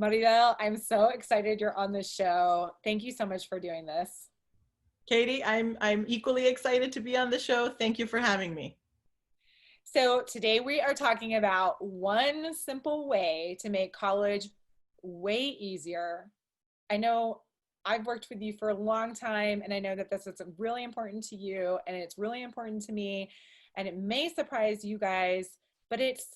Maribel, I'm so excited you're on this show. Thank you so much for doing this. Katie, I'm equally excited to be on the show. Thank you for having me. So, today we are talking about one simple way to make college way easier. I know I've worked with you for a long time, and I know that this is really important to you, and it's really important to me, and it may surprise you guys, but it's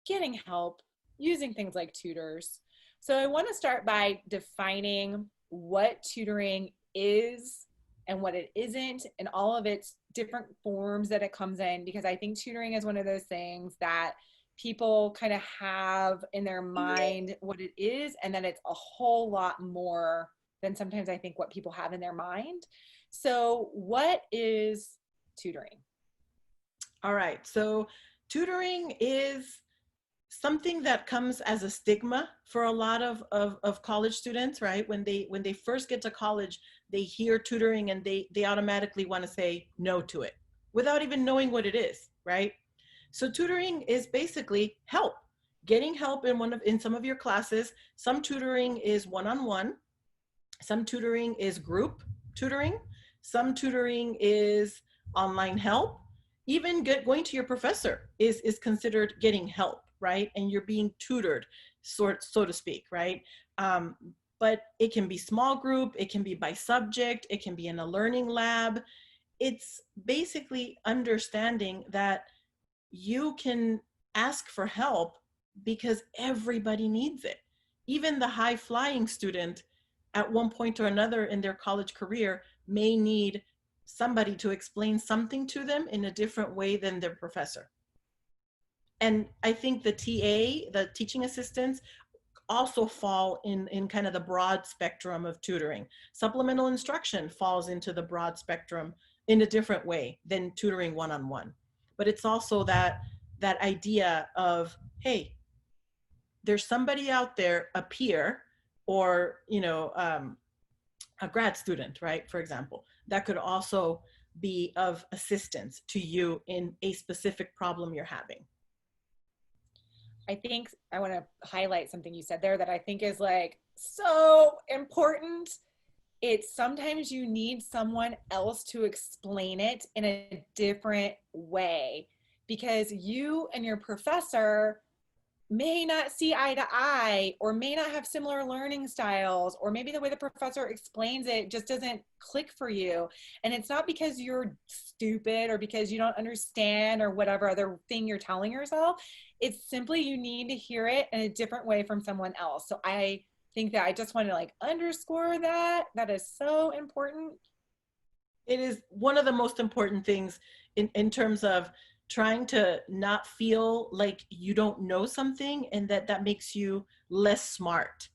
getting help using things like tutors. So, I want to start by defining what tutoring is and what it isn't, and all of its different forms that it comes in, because I think tutoring is one of those things that people kind of have in their mind what it is, and then it's a whole lot more than sometimes I think what people have in their mind. So, what is tutoring? All right. So tutoring is something that comes as a stigma for a lot of college students, right? When they first get to college, they hear tutoring and they automatically want to say no to it without even knowing what it is, right? So tutoring is basically help, getting help in some of your classes. Some tutoring is one-on-one, some tutoring is group tutoring, some tutoring is online help. Even going to your professor is considered getting help, right? And you're being tutored, so to speak, right? Um, but it can be small group, it can be by subject, it can be in a learning lab. It's basically understanding that you can ask for help because everybody needs it. Even the high flying student at one point or another in their college career may need somebody to explain something to them in a different way than their professor. And I think the TA, the teaching assistants, also fall in kind of the broad spectrum of tutoring. Supplemental instruction falls into the broad spectrum in a different way than tutoring one-on-one. But it's also that idea of, hey, there's somebody out there, a peer, or a grad student, right? For example, that could also be of assistance to you in a specific problem you're having. I think I want to highlight something you said there that I think is like so important. It's sometimes you need someone else to explain it in a different way, because you and your professor may not see eye to eye, or may not have similar learning styles, or maybe the way the professor explains it just doesn't click for you. And it's not because you're stupid or because you don't understand or whatever other thing you're telling yourself. It's simply you need to hear it in a different way from someone else. So I think that I just want to like underscore that. That is so important. It is one of the most important things in terms of trying to not feel like you don't know something and that makes you less smart.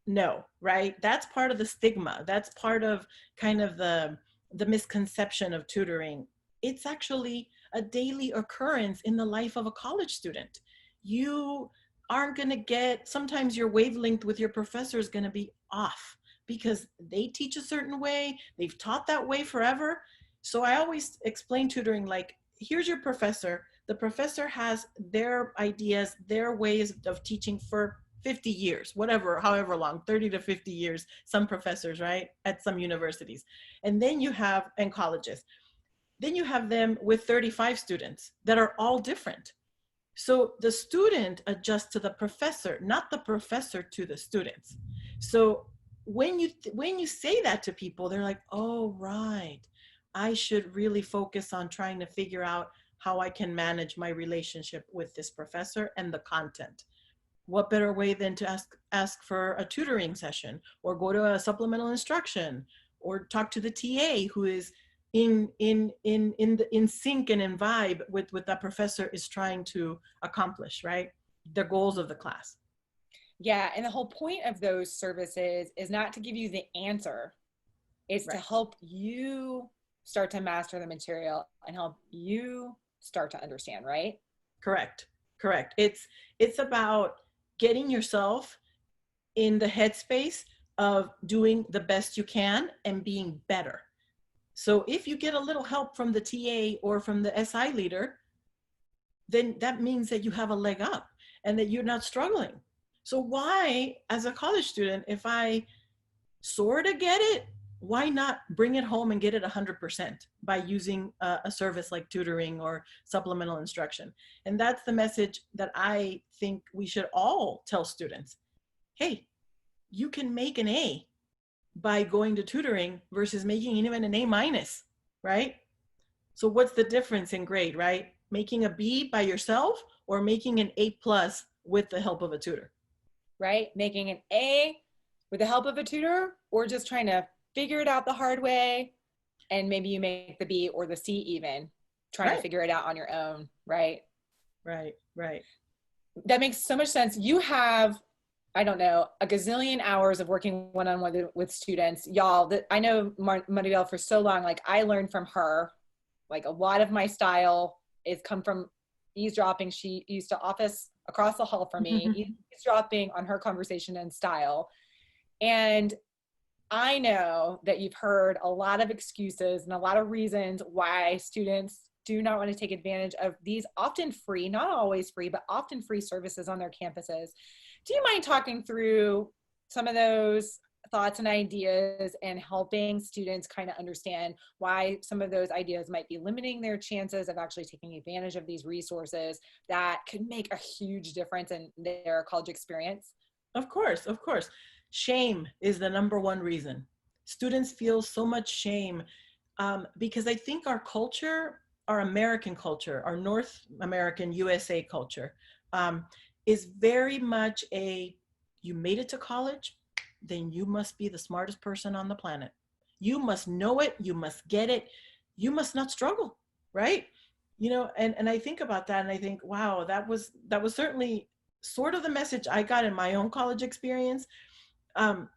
No, right? That's part of the stigma. That's part of kind of the misconception of tutoring. It's actually a daily occurrence in the life of a college student. You aren't going to get, sometimes your wavelength with your professor is going to be off because they teach a certain way, they've taught that way forever. So I always explain tutoring like, here's your professor. The professor has their ideas, their ways of teaching for 50 years, whatever, however long, 30 to 50 years, some professors, right, at some universities. And then you have, and colleges, then you have them with 35 students that are all different. So the student adjusts to the professor, not the professor to the students. So when you say that to people, they're like, oh, right, I should really focus on trying to figure out how I can manage my relationship with this professor and the content. What better way than to ask for a tutoring session or go to a supplemental instruction or talk to the TA who is in sync and in vibe with what that professor is trying to accomplish, right? The goals of the class. Yeah, and the whole point of those services is not to give you the answer. It's to Right. help you start to master the material and help you start to understand, right? Correct. Correct. It's about getting yourself in the headspace of doing the best you can and being better. So if you get a little help from the TA or from the SI leader, then that means that you have a leg up and that you're not struggling. So why, as a college student, if I sort of get it, why not bring it home and get it 100% by using a service like tutoring or supplemental instruction? And that's the message that I think we should all tell students. Hey, you can make an A by going to tutoring versus making even an A minus, right? So what's the difference in grade, right? Making a B by yourself or making an A plus with the help of a tutor? Right? Making an A with the help of a tutor, or just trying to figure it out the hard way. And maybe you make the B or the C even, trying to Right, figure it out on your own, right? right, right. That makes so much sense. You have, I don't know, a gazillion hours of working one-on-one with students. Y'all, that I know Maribel for so long, like I learned from her. Like a lot of my style is come from eavesdropping. She used to office across the hall from me, eavesdropping on her conversation and style. And I know that you've heard a lot of excuses and a lot of reasons why students do not want to take advantage of these often free, not always free, but often free services on their campuses. Do you mind talking through some of those thoughts and ideas and helping students kind of understand why some of those ideas might be limiting their chances of actually taking advantage of these resources that could make a huge difference in their college experience? Of course, of course. Shame is the number one reason. Students feel so much shame because I think our culture, our American culture, our North American USA culture, um, is very much a you made it to college, then you must be the smartest person on the planet. You must know it, you must get it, you must not struggle, right? You know, and I think about that and I think, wow, that was certainly sort of the message I got in my own college experience. Um,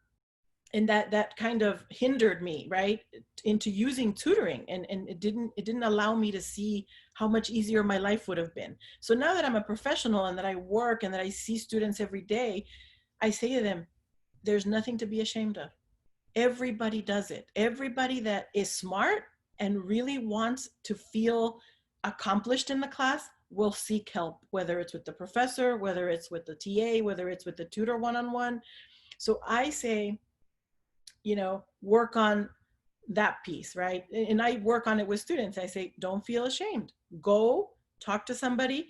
and that kind of hindered me, right, into using tutoring, and it didn't allow me to see how much easier my life would have been. So now that I'm a professional and that I work and that I see students every day, I say to them, there's nothing to be ashamed of. Everybody does it. Everybody that is smart and really wants to feel accomplished in the class will seek help, whether it's with the professor, whether it's with the TA, whether it's with the tutor one-on-one. So I say, work on that piece, right? And I work on it with students. I say, don't feel ashamed. Go talk to somebody.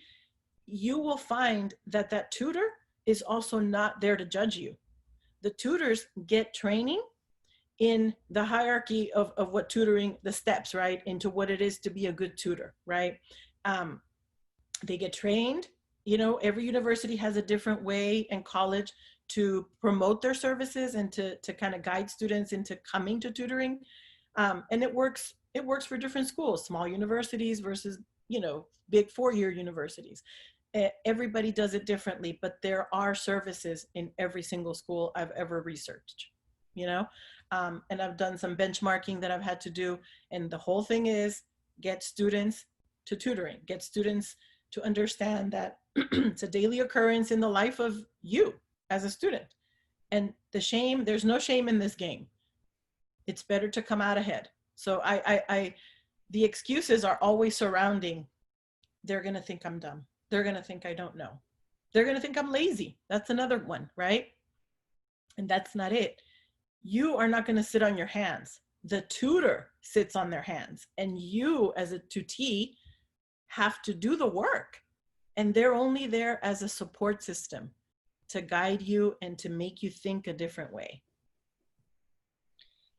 You will find that that tutor is also not there to judge you. The tutors get training in the hierarchy of what tutoring, the steps, right, into what it is to be a good tutor, right? Um, they get trained. Every university has a different way, and college, to promote their services and to kind of guide students into coming to tutoring. And it works for different schools, small universities versus big 4-year universities. Everybody does it differently, but there are services in every single school I've ever researched, you know and I've done some benchmarking that I've had to do, and the whole thing is get students to tutoring, get students to understand that it's a daily occurrence in the life of you as a student. And there's no shame in this game. It's better to come out ahead. So the excuses are always surrounding, they're going to think I'm dumb. They're going to think I don't know. They're going to think I'm lazy. That's another one, right? And that's not it. You are not going to sit on your hands. The tutor sits on their hands, and you as a tutee have to do the work. And they're only there as a support system to guide you and to make you think a different way.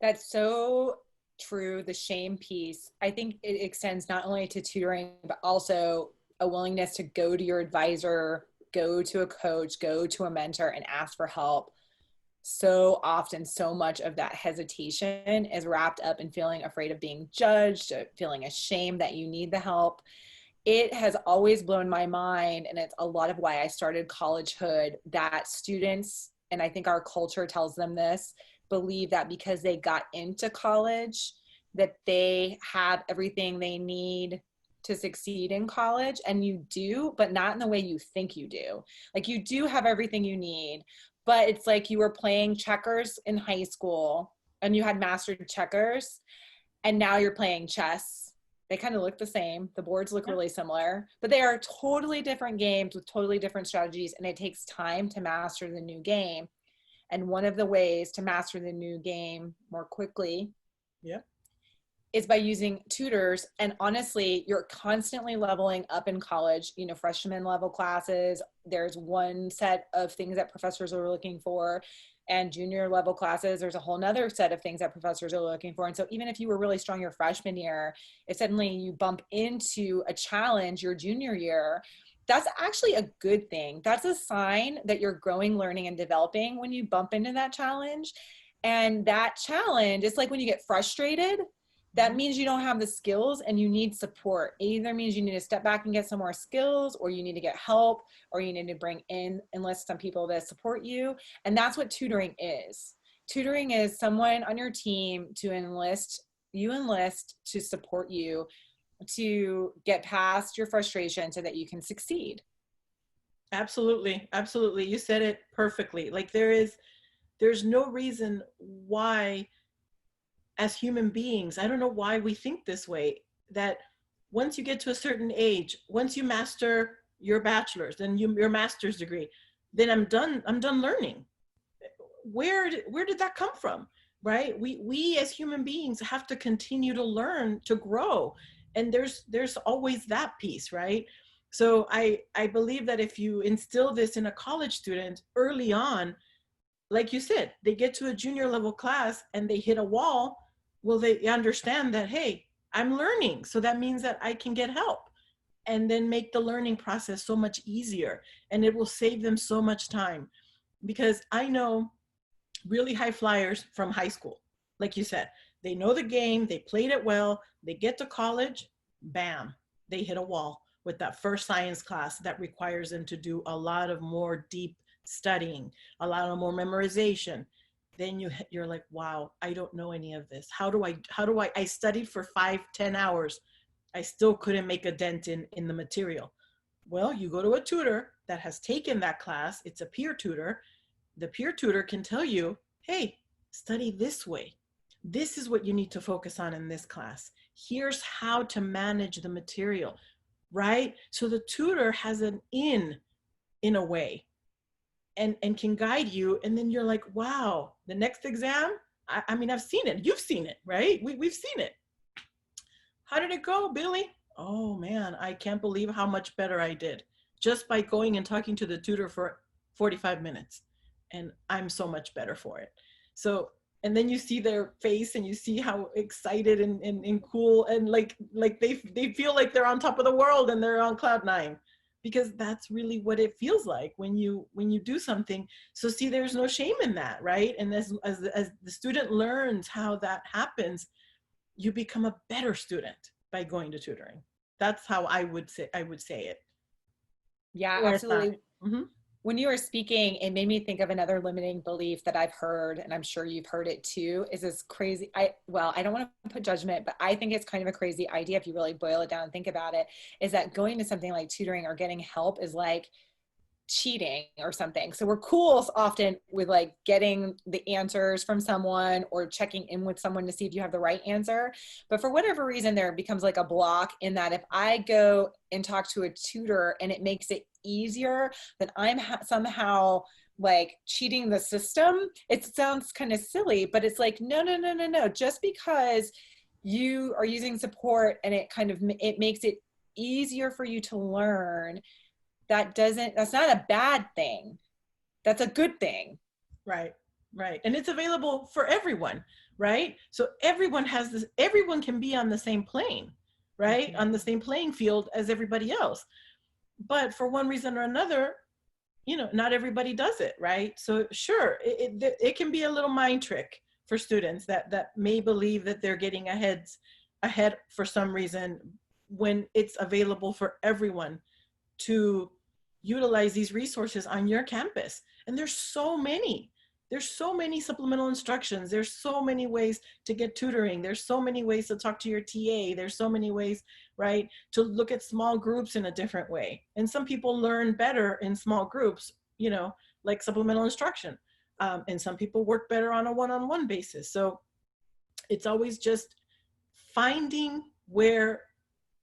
That's so true. The shame piece, I think it extends not only to tutoring, but also a willingness to go to your advisor, go to a coach, go to a mentor and ask for help. So often, so much of that hesitation is wrapped up in feeling afraid of being judged, feeling ashamed that you need the help. It has always blown my mind, and it's a lot of why I started collegehood, that students, and I think our culture tells them this, believe that because they got into college, that they have everything they need to succeed in college. And you do, but not in the way you think you do. Like, you do have everything you need, but it's like you were playing checkers in high school and you had mastered checkers, and now you're playing chess They kind of look the same. The boards look Yeah. really similar, but they are totally different games with totally different strategies, and it takes time to master the new game. And one of the ways to master the new game more quickly Yep. is by using tutors. And honestly, you're constantly leveling up in college, you know, freshman level classes. There's one set of things that professors are looking for. And junior level classes, there's a whole nother set of things that professors are looking for. And so even if you were really strong your freshman year, if suddenly you bump into a challenge your junior year, that's actually a good thing. That's a sign that you're growing, learning, and developing when you bump into that challenge. And that challenge, it's like when you get frustrated, that Mhm. means you don't have the skills and you need support. It either means you need to step back and get some more skills, or you need to get help, or you need to bring in, enlist some people that support you. And that's what tutoring is. Tutoring is someone on your team to enlist, you enlist to support you to get past your frustration so that you can succeed. Absolutely. Absolutely. You said it perfectly. Like there's no reason why, as human beings, I don't know why we think this way, that once you get to a certain age, once you master your bachelor's and your master's degree, then I'm done learning. Where did that come from? Right? We as human beings have to continue to learn, to grow. And there's always that piece, right? So I believe that if you instill this in a college student early on, like you said, they get to a junior level class and they hit a wall, well, they understand that, hey, I'm learning. So that means that I can get help, and then make the learning process so much easier. And it will save them so much time. Because I know really high flyers from high school, like you said, they know the game, they played it well, they get to college, bam, they hit a wall with that first science class that requires them to do a lot of more deep studying, a lot of more memorization. Then you're like, wow, I don't know any of this. I studied for 5-10 hours, I still couldn't make a dent in the material. Well, you go to a tutor that has taken that class, it's a peer tutor. The peer tutor can tell you, hey, study this way. This is what you need to focus on in this class. Here's how to manage the material, right? So the tutor has an in a way, and can guide you. And then you're like, wow, the next exam, I mean, I've seen it. You've seen it, right? We've seen it. How did it go, Billy? Oh man, I can't believe how much better I did just by going and talking to the tutor for 45 minutes. And I'm so much better for it. So, and then you see their face and you see how excited and cool and like they feel like they're on top of the world and they're on cloud nine, because that's really what it feels like when you do something. So see, there's no shame in that, right? And as the student learns how that happens, you become a better student by going to tutoring. That's how I would say it. Yeah, Or it's not. absolutely. Mm-hmm. When you were speaking, it made me think of another limiting belief that I've heard, and I'm sure you've heard it too, is this crazy, I don't want to put judgment, but I think it's kind of a crazy idea if you really boil it down and think about it, is that going to something like tutoring or getting help is like cheating or something. So we're cool often with like getting the answers from someone or checking in with someone to see if you have the right answer. But for whatever reason, there becomes like a block in that if I go and talk to a tutor and it makes it easier, then I'm somehow like cheating the system. It sounds kind of silly, but it's like, no, no, no, no, no. Just because you are using support and it makes it easier for you to learn, that's not a bad thing. That's a good thing. Right, right. And it's available for everyone, right? So everyone has this, everyone can be on the same plane, right? Mm-hmm. On the same playing field as everybody else. But for one reason or another, not everybody does it, right? So sure, it can be a little mind trick for students that may believe that they're getting ahead for some reason, when it's available for everyone to utilize these resources on your campus. And there's so many supplemental instructions, there's so many ways to get tutoring, there's so many ways to talk to your TA, there's so many ways, right, to look at small groups in a different way. And some people learn better in small groups, like supplemental instruction, and some people work better on a one-on-one basis. So it's always just finding where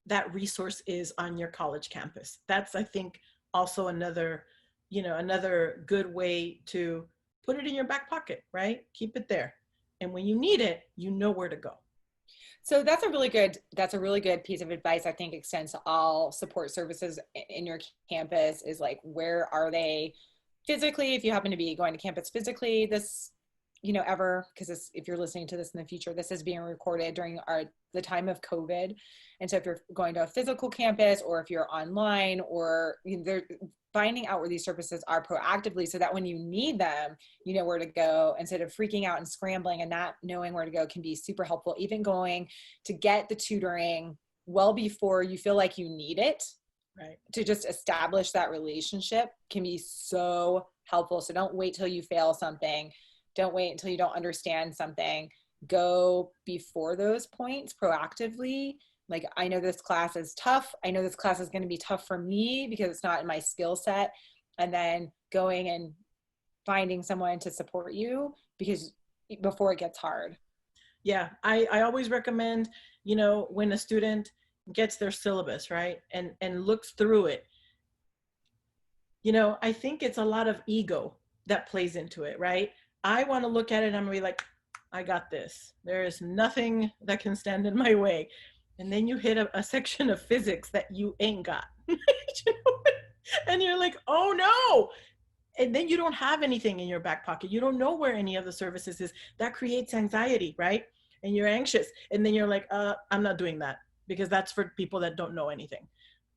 that resource is on your college campus. That's, I think, also another, another good way to put it in your back pocket, right? Keep it there. And when you need it, you know where to go. So that's a really good piece of advice. I think extends to all support services in your campus is like, where are they physically, if you happen to be going to campus physically this, ever, because if you're listening to this in the future, this is being recorded during the time of COVID. And so if you're going to a physical campus or if you're online, or they're finding out where these services are proactively, so that when you need them, you know where to go, instead of freaking out and scrambling and not knowing where to go, can be super helpful. Even going to get the tutoring well before you feel like you need it, Right. to just establish that relationship, can be so helpful. So don't wait till you fail something. Don't wait until you don't understand something. Go before those points proactively. Like, I know this class is tough. I know this class is going to be tough for me because it's not in my skill set. And then going and finding someone to support you, because before it gets hard. Yeah, I always recommend, when a student gets their syllabus, right, and looks through it, I think it's a lot of ego that plays into it, right? I want to look at it and I'm gonna be like, I got this. There is nothing that can stand in my way. And then you hit a section of physics that you ain't got. And you're like, oh no. And then you don't have anything in your back pocket. You don't know where any of the services is. That creates anxiety, right? And you're anxious. And then you're like, I'm not doing that, because that's for people that don't know anything.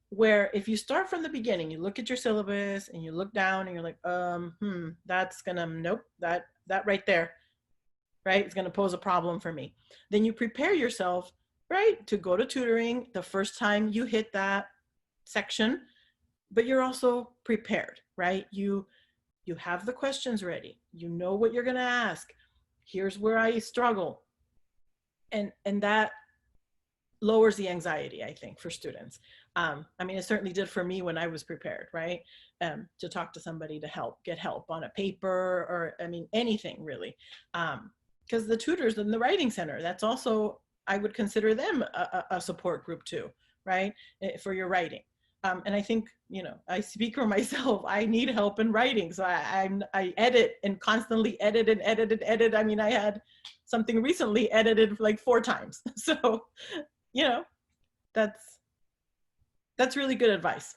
Where if you start from the beginning, you look at your syllabus and you look down and you're like, that's gonna, nope, that right there, right, is gonna pose a problem for me. Then you prepare yourself, right, to go to tutoring the first time you hit that section, but you're also prepared, right? You have the questions ready. You know what you're gonna ask. Here's where I struggle, and that lowers the anxiety, I think, for students. I mean, it certainly did for me when I was prepared, right? To talk to somebody to get help on a paper, or, I mean, anything really. Because the tutors in the writing center, that's also, I would consider them a support group too, right? For your writing. And I think, I speak for myself, I need help in writing. So I edit and constantly edit and edit and edit. I mean, I had something recently edited like 4 times. So, you know, that's really good advice.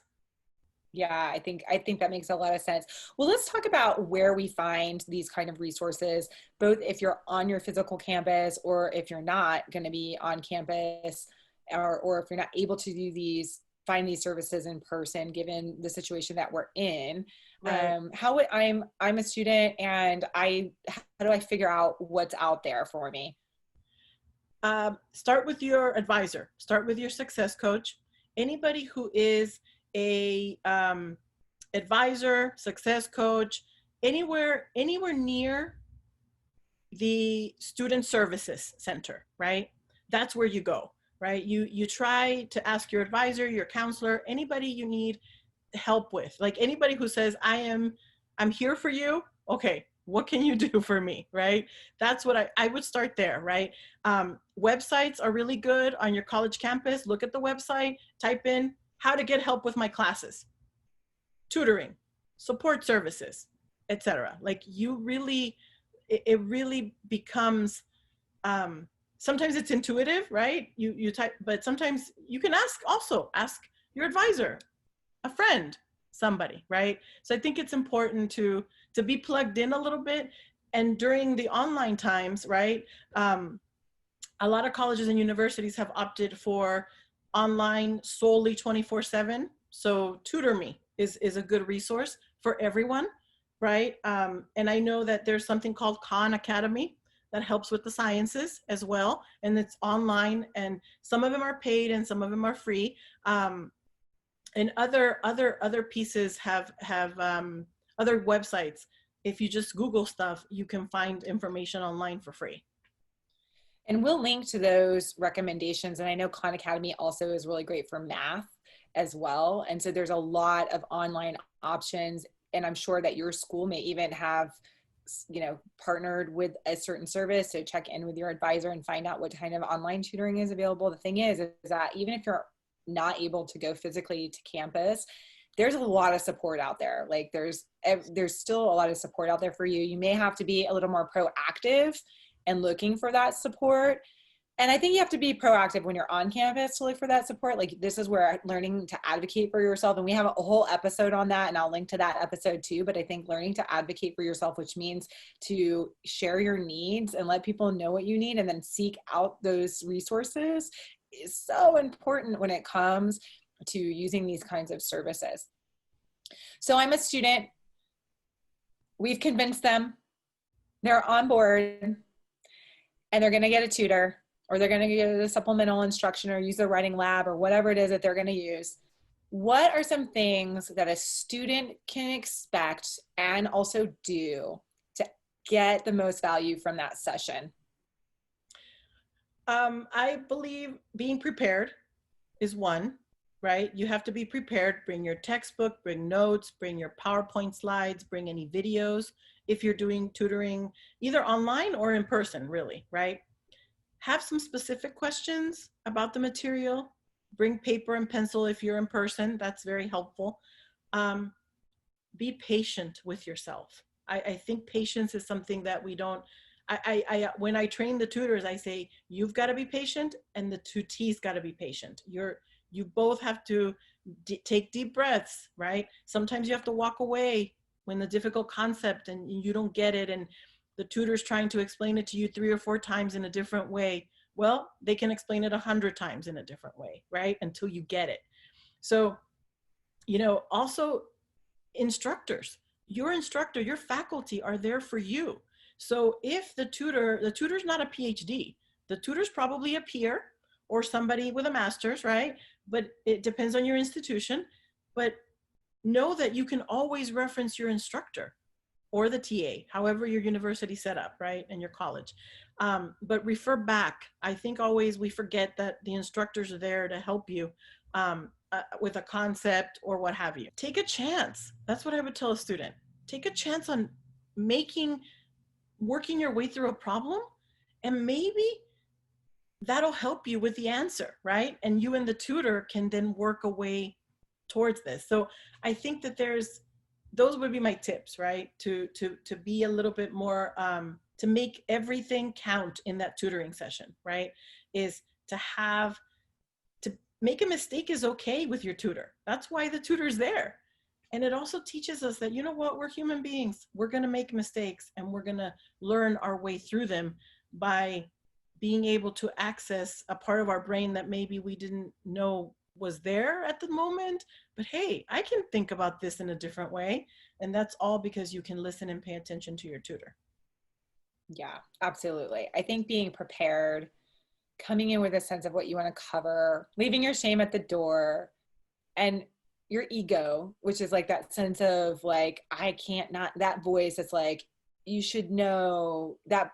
Yeah, I think that makes a lot of sense. Well, let's talk about where we find these kind of resources, both if you're on your physical campus or if you're not going to be on campus, or if you're not able to find these services in person, given the situation that we're in. Right. I'm a student, and how do I figure out what's out there for me? Start with your advisor, start with your success coach, anybody who is a advisor, success coach, anywhere near the student services center, right? That's where you go, right? You try to ask your advisor, your counselor, anybody you need help with, like anybody who says, I'm here for you. Okay, what can you do for me, right? That's what I would start there, right? Websites are really good on your college campus. Look at the website, type in how to get help with my classes, tutoring, support services, etc. Like, you really, it really becomes, sometimes it's intuitive, right? You type, but sometimes you can ask your advisor, a friend, somebody, right? So I think it's important to be plugged in a little bit. And during the online times, right, a lot of colleges and universities have opted for online solely 24/7. So Tutor Me is a good resource for everyone, right? And I know that there's something called Khan Academy that helps with the sciences as well, and it's online, and some of them are paid and some of them are free. And other pieces have other websites. If you just Google stuff, you can find information online for free. And we'll link to those recommendations. And I know Khan Academy also is really great for math as well. And so there's a lot of online options. And I'm sure that your school may even have, partnered with a certain service. So check in with your advisor and find out what kind of online tutoring is available. The thing is that even if you're not able to go physically to campus, there's a lot of support out there. Like there's still a lot of support out there for you. You may have to be a little more proactive and looking for that support. And I think you have to be proactive when you're on campus to look for that support. Like this is where learning to advocate for yourself, and we have a whole episode on that, and I'll link to that episode too. But I think learning to advocate for yourself, which means to share your needs and let people know what you need and then seek out those resources, is so important when it comes to using these kinds of services. So I'm a student. We've convinced them. They're on board and they're going to get a tutor, or they're going to get a supplemental instruction or use the writing lab or whatever it is that they're going to use. What are some things that a student can expect and also do to get the most value from that session? I believe being prepared is one, right? You have to be prepared. Bring your textbook, bring notes, bring your PowerPoint slides, bring any videos if you're doing tutoring, either online or in person, really, right? Have some specific questions about the material. Bring paper and pencil if you're in person. That's very helpful. Be patient with yourself. I think patience is something that we don't, when I train the tutors, I say, you've got to be patient and the tutee's got to be patient. You both have to take deep breaths, right? Sometimes you have to walk away when the difficult concept and you don't get it, and the tutor's trying to explain it to you 3 or 4 times in a different way. Well, they can explain it 100 times in a different way, right? Until you get it. So, also instructors, your instructor, your faculty are there for you. So if the tutor's not a PhD, the tutor's probably a peer or somebody with a master's, right? But it depends on your institution. But know that you can always reference your instructor or the TA, however your university set up, right? And your college. But refer back. I think always we forget that the instructors are there to help you with a concept or what have you. Take a chance. That's what I would tell a student. Take a chance on working your way through a problem, and maybe that'll help you with the answer, right? And you and the tutor can then work a way towards this. So I think that those would be my tips, right? To be a little bit more, to make everything count in that tutoring session, right? Is to make a mistake is okay with your tutor. That's why the tutor's there. And it also teaches us that, we're human beings. We're going to make mistakes and we're going to learn our way through them by being able to access a part of our brain that maybe we didn't know was there at the moment. But hey, I can think about this in a different way. And that's all because you can listen and pay attention to your tutor. Yeah, absolutely. I think being prepared, coming in with a sense of what you want to cover, leaving your shame at the door, and your ego, which is like that sense of like, I can't not, that voice that's like, you should know, that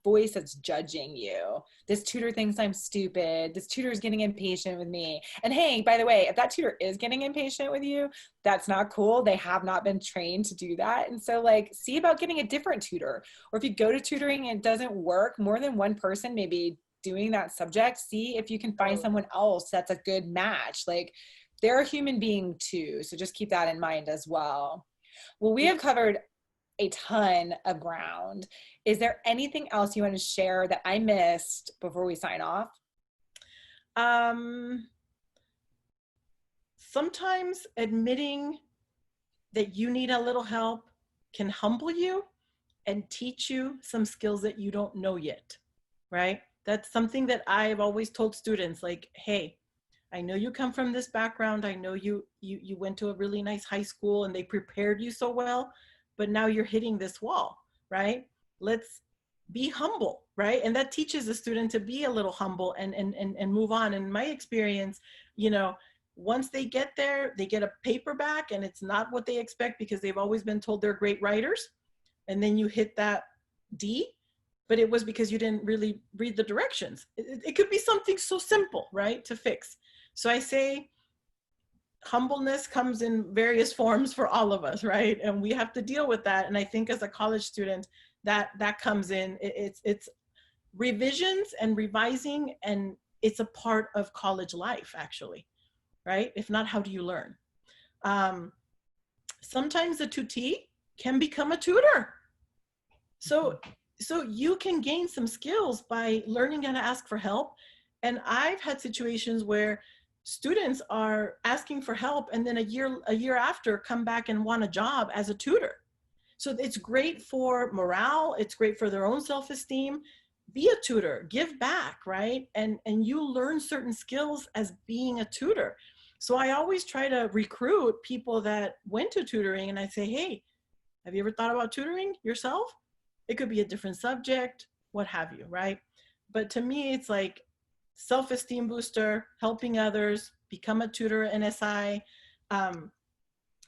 voice that's judging you. This tutor thinks I'm stupid. This tutor is getting impatient with me. And hey, by the way, if that tutor is getting impatient with you, that's not cool. They have not been trained to do that. And so like, see about getting a different tutor. Or if you go to tutoring and it doesn't work, more than one person maybe doing that subject, see if you can find someone else that's a good match. Like, they're a human being too. So just keep that in mind as well. Well, we have covered a ton of ground. Is there anything else you want to share that I missed before we sign off? Sometimes admitting that you need a little help can humble you and teach you some skills that you don't know yet, right? That's something that I've always told students, like, hey, I know you come from this background. I know you went to a really nice high school and they prepared you so well, but now you're hitting this wall, right? Let's be humble, right? And that teaches the student to be a little humble and move on. In my experience, once they get there, they get a paperback and it's not what they expect because they've always been told they're great writers. And then you hit that D, but it was because you didn't really read the directions. It could be something so simple, right, to fix. So I say humbleness comes in various forms for all of us, right? And we have to deal with that. And I think as a college student, that comes in. It's revisions and revising, and it's a part of college life, actually. right? If not, how do you learn? Um, Sometimes a tutee can become a tutor. So so you can gain some skills by learning how to ask for help. And I've had situations where students are asking for help and then a year after come back and want a job as a tutor. So it's great for morale, it's great for their own self-esteem. Be a tutor, give back, right? And you learn certain skills as being a tutor. So I always try to recruit people that went to tutoring and I say, hey, have you ever thought about tutoring yourself? It could be a different subject, what have you, right? But to me, it's like self-esteem booster, helping others, become a tutor at NSI. Um,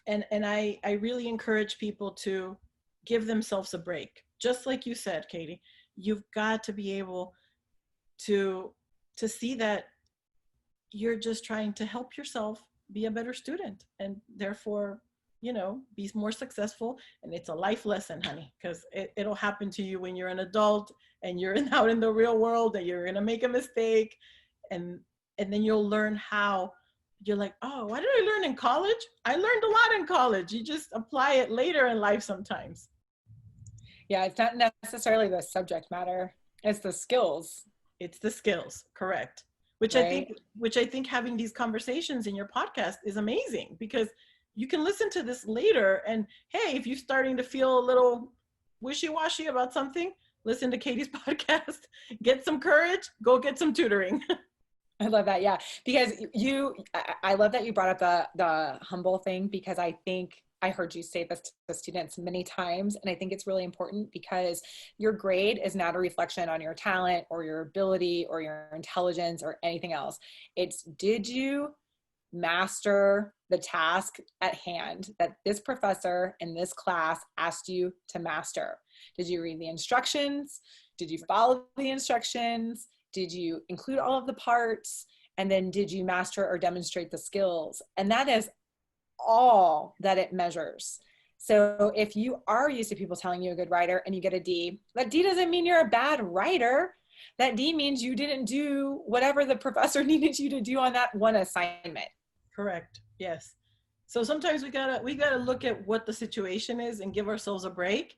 and I really encourage people to give themselves a break. Just like you said, Katie, you've got to be able to see that you're just trying to help yourself be a better student and therefore, be more successful. And it's a life lesson, honey, because it'll happen to you when you're an adult and you're out in the real world and you're going to make a mistake. And then you'll learn how. You're like, oh, what did I learn in college? I learned a lot in college. You just apply it later in life sometimes. Yeah, it's not necessarily the subject matter, it's the skills, It's the skills, correct. Which I think right? which I think having these conversations in your podcast is amazing because you can listen to this later and hey, if you're starting to feel a little wishy-washy about something, listen to Katie's podcast, get some courage, go get some tutoring. I love that. Yeah. Because I love that you brought up the humble thing, because I think I heard you say this to the students many times. And I think it's really important because your grade is not a reflection on your talent or your ability or your intelligence or anything else. It's, did you master the task at hand that this professor in this class asked you to master? Did you read the instructions? Did you follow the instructions? Did you include all of the parts? And then did you master or demonstrate the skills? And that is all that it measures. So if you are used to people telling you a good writer and you get a D, that D doesn't mean you're a bad writer. That D means you didn't do whatever the professor needed you to do on that one assignment. Correct. Yes. So sometimes we gotta look at what the situation is and give ourselves a break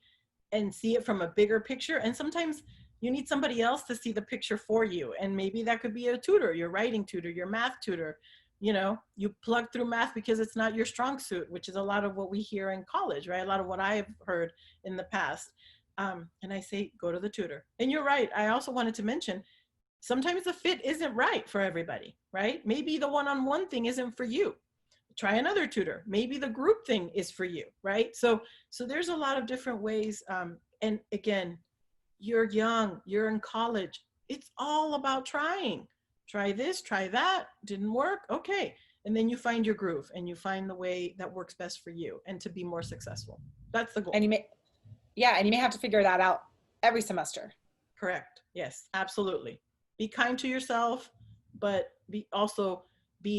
and see it from a bigger picture. And sometimes you need somebody else to see the picture for you. And maybe that could be a tutor, your writing tutor, your math tutor. You plug through math because it's not your strong suit, which is a lot of what we hear in college, right? A lot of what I've heard in the past. And I say, go to the tutor. And you're right. I also wanted to mention, sometimes the fit isn't right for everybody, right? Maybe the one-on-one thing isn't for you. Try another tutor. Maybe the group thing is for you, right? So there's a lot of different ways. And again, you're young, you're in college. It's all about trying. Try this, try that. Didn't work? Okay. And then you find your groove and you find the way that works best for you and to be more successful. That's the goal. And you may have to figure that out every semester. Correct. Yes, absolutely. Be kind to yourself, but be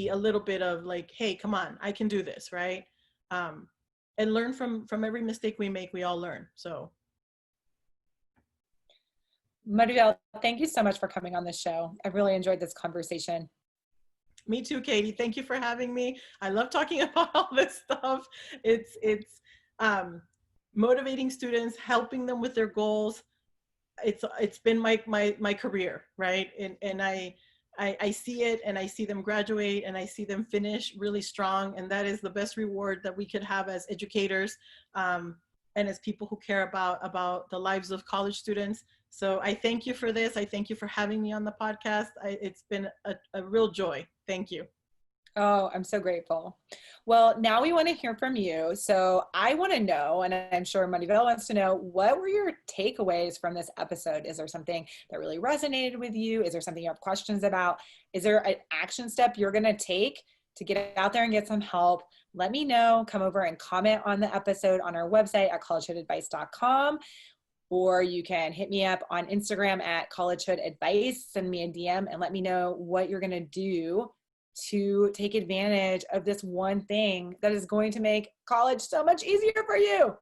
a little bit of like, hey, come on, I can do this, right? And learn from every mistake we make. We all learn. So Maribel, thank you so much for coming on this show. I really enjoyed this conversation. me too, Katie. Thank you for having me. I love talking about all this stuff. It's motivating students, helping them with their goals. It's been my career, right? And I see it, and I see them graduate, and I see them finish really strong, and that is the best reward that we could have as educators, and as people who care about the lives of college students. So I thank you for this. I thank you for having me on the podcast. It's been a real joy. Thank you. Oh, I'm so grateful. Well, now we want to hear from you. So I want to know, and I'm sure Maribel wants to know, what were your takeaways from this episode? Is there something that really resonated with you? Is there something you have questions about? Is there an action step you're going to take to get out there and get some help? Let me know. Come over and comment on the episode on our website at collegehoodadvice.com. Or you can hit me up on Instagram at collegehoodadvice, send me a DM and let me know what you're going to do to take advantage of this one thing that is going to make college so much easier for you.